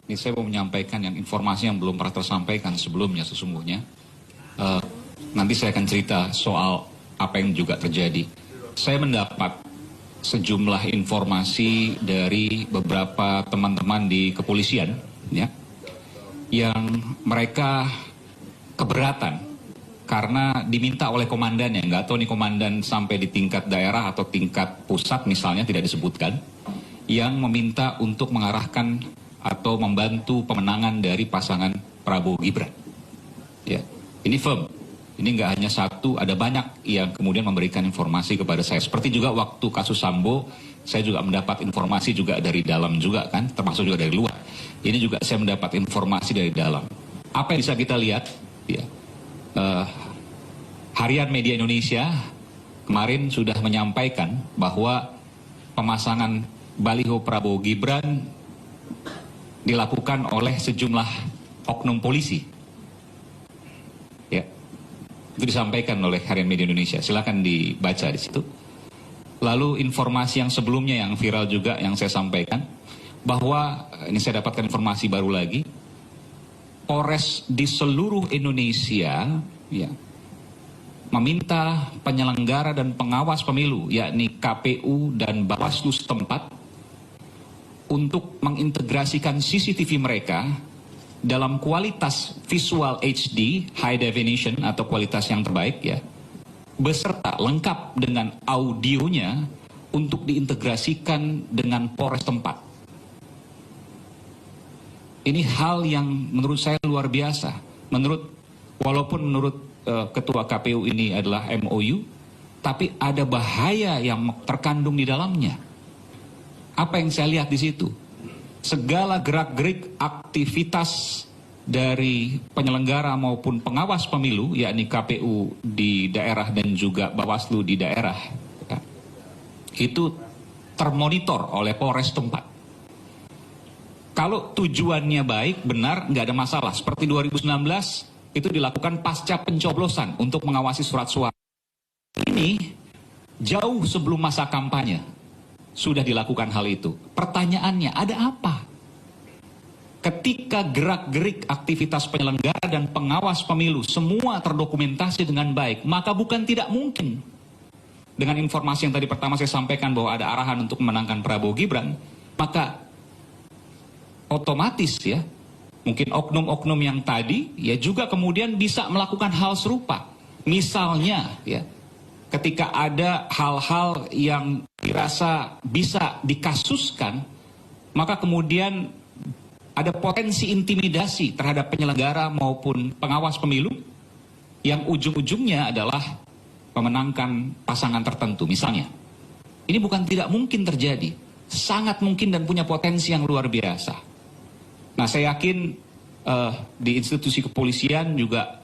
Ini saya mau menyampaikan yang informasi yang belum pernah tersampaikan sebelumnya sesungguhnya. Nanti saya akan cerita soal apa yang juga terjadi. Saya mendapat sejumlah informasi dari beberapa teman-teman di kepolisian, ya, yang mereka keberatan karena diminta oleh komandannya. Nggak tahu nih komandan sampai di tingkat daerah atau tingkat pusat misalnya, tidak disebutkan, yang meminta untuk mengarahkan atau membantu pemenangan dari pasangan Prabowo Gibran. Ya, ini firm. Ini nggak hanya satu, ada banyak yang kemudian memberikan informasi kepada saya. Seperti juga waktu kasus Sambo, saya juga mendapat informasi juga dari dalam juga kan, termasuk juga dari luar. Ini juga saya mendapat informasi dari dalam. Apa yang bisa kita lihat? Ya, Harian Media Indonesia kemarin sudah menyampaikan bahwa pemasangan baliho Prabowo Gibran dilakukan oleh sejumlah oknum polisi. Ya. Itu disampaikan oleh Harian Media Indonesia. Silakan dibaca di situ. Lalu informasi yang sebelumnya yang viral juga yang saya sampaikan, bahwa ini saya dapatkan informasi baru lagi, Polres di seluruh Indonesia ya, meminta penyelenggara dan pengawas pemilu, yakni KPU dan Bawaslu setempat, untuk mengintegrasikan CCTV mereka dalam kualitas visual HD, high definition atau kualitas yang terbaik ya, beserta lengkap dengan audionya untuk diintegrasikan dengan Polres tempat. Ini hal yang menurut saya luar biasa. Walaupun menurut Ketua KPU ini adalah MOU, tapi ada bahaya yang terkandung di dalamnya. Apa yang saya lihat di situ? Segala gerak-gerik aktivitas dari penyelenggara maupun pengawas pemilu, yakni KPU di daerah dan juga Bawaslu di daerah, ya, itu termonitor oleh Polres tempat. Kalau tujuannya baik, benar, nggak ada masalah. Seperti 2019, itu dilakukan pasca pencoblosan untuk mengawasi surat suara. Ini jauh sebelum masa kampanye sudah dilakukan hal itu. Pertanyaannya, ada apa? Ketika gerak-gerik aktivitas penyelenggara dan pengawas pemilu semua terdokumentasi dengan baik, maka bukan tidak mungkin. Dengan informasi yang tadi pertama saya sampaikan bahwa ada arahan untuk memenangkan Prabowo Gibran, maka otomatis ya, mungkin oknum-oknum yang tadi ya juga kemudian bisa melakukan hal serupa. Misalnya ya, ketika ada hal-hal yang dirasa bisa dikasuskan, maka kemudian ada potensi intimidasi terhadap penyelenggara maupun pengawas pemilu yang ujung-ujungnya adalah memenangkan pasangan tertentu misalnya. Ini bukan tidak mungkin terjadi, sangat mungkin dan punya potensi yang luar biasa. Nah, saya yakin di institusi kepolisian juga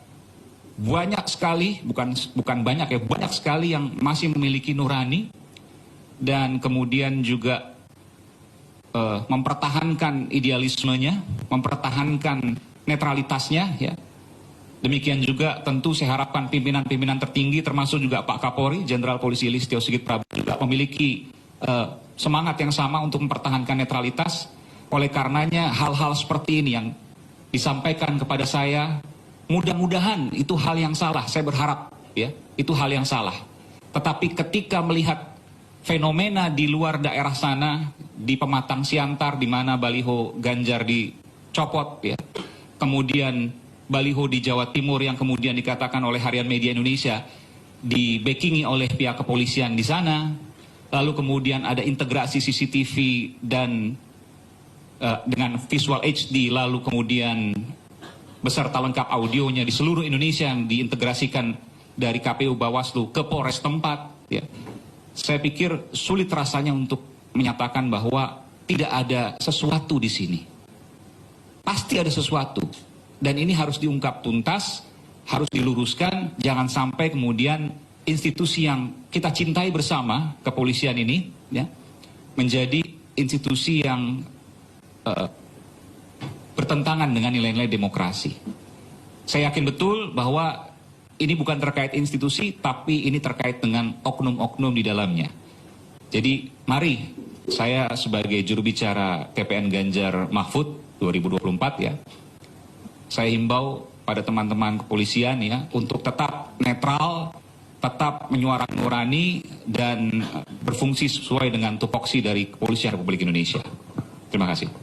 banyak sekali, bukan banyak ya, banyak sekali yang masih memiliki nurani dan kemudian juga mempertahankan idealismenya, mempertahankan netralitasnya ya. Demikian juga tentu saya harapkan pimpinan-pimpinan tertinggi termasuk juga Pak Kapolri, Jenderal Polisi Listio Sigit Prabowo juga memiliki semangat yang sama untuk mempertahankan netralitas. Oleh karenanya hal-hal seperti ini yang disampaikan kepada saya, mudah-mudahan itu hal yang salah, saya berharap ya, itu hal yang salah. Tetapi ketika melihat fenomena di luar daerah sana, di Pematang Siantar di mana baliho Ganjar dicopot ya, kemudian baliho di Jawa Timur yang kemudian dikatakan oleh Harian Media Indonesia di-backingi oleh pihak kepolisian di sana, lalu kemudian ada integrasi CCTV dan dengan visual HD, lalu kemudian beserta lengkap audionya di seluruh Indonesia yang diintegrasikan dari KPU Bawaslu ke Polres tempat ya. Saya pikir sulit rasanya untuk menyatakan bahwa tidak ada sesuatu di sini. Pasti ada sesuatu. Dan ini harus diungkap tuntas, harus diluruskan, jangan sampai kemudian institusi yang kita cintai bersama, kepolisian ini, ya, menjadi institusi yang bertentangan dengan nilai-nilai demokrasi. Saya yakin betul bahwa ini bukan terkait institusi, tapi ini terkait dengan oknum-oknum di dalamnya. Jadi mari saya sebagai juru bicara TPN Ganjar Mahfud 2024 ya. Saya himbau pada teman-teman kepolisian ya untuk tetap netral, tetap menyuarakan nurani dan berfungsi sesuai dengan tupoksi dari Kepolisian Republik Indonesia. Terima kasih.